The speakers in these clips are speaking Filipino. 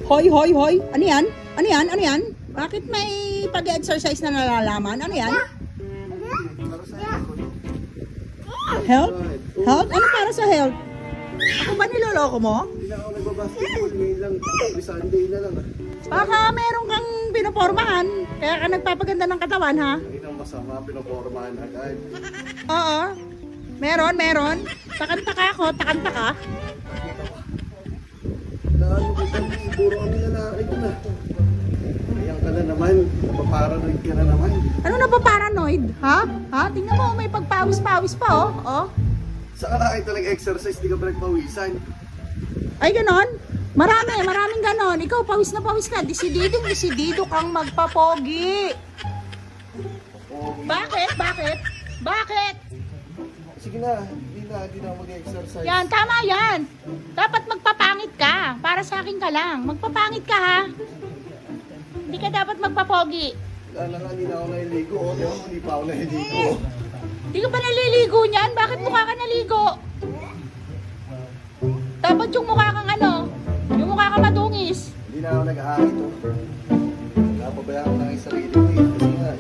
Hoy, hoy, hoy. Ano yan? Ano yan? Ano yan? Bakit may pag-exercise na nalalaman? Ano yan? Health? Health? Ano para sa health? Ako ba niloloko mo? Hindi na ako nagbabasketball. Ngayon lang, every Sunday na lang. Baka meron kang pinopormahan. Kaya ka nagpapaganda ng katawan, ha? Hindi nang masama, pinopormahan agad. Oo. Meron, meron. Takanta ka ako, takanta ka. Naano ko kami, puro kami lalaki ko na. Ayan ka na naman, napaparanoid ka na naman. Ano na ba paranoid? Ha? Ha? Tingnan mo, may pagpawis-pawis pa, oh. Oh. Saan ka nakita nag-exercise, di ka ba nagpawisan? Ay, ganon? Maraming ganon. Ikaw, pawis na pawis ka. Desidido kang magpapogi. Bakit? Bakit? Bakit? Sige na, hindi na mag-exercise. Yan, tama yan. Dapat magpapangit ka. Para sa akin ka lang. Magpapangit ka, ha? Hindi ka dapat magpapogi. Wala nga, hindi na ako naliligo. O, di ba, hindi pa ako naliligo. Hindi ka ba naliligo niyan? Bakit mukha ka naligo? Dapat yung mukha kang ano? Yung mukha kang madungis. Hindi na ako nag-aakit, o. Napabayaan ko lang yung sarili ko, eh. Kasi nga,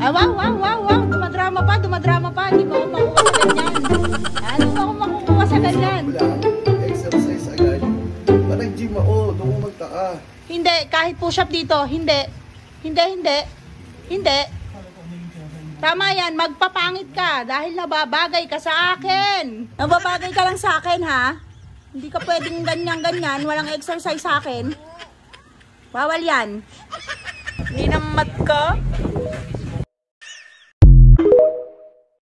Ah, wow. Dumadrama pa. Hindi mo ako makukuha sa ganyan. Ano mo ako makukuha sa ganyan? wala, exercise agad. Ba nag-gym ako, doon ko magtaka. Hindi, kahit push-up dito. Hindi. Tama yan, magpapangit ka dahil nababagay ka sa akin. Nababagay ka lang sa akin, ha? Hindi ka pwedeng ganyan, walang exercise sa akin. Bawal yan. Ninamat ka?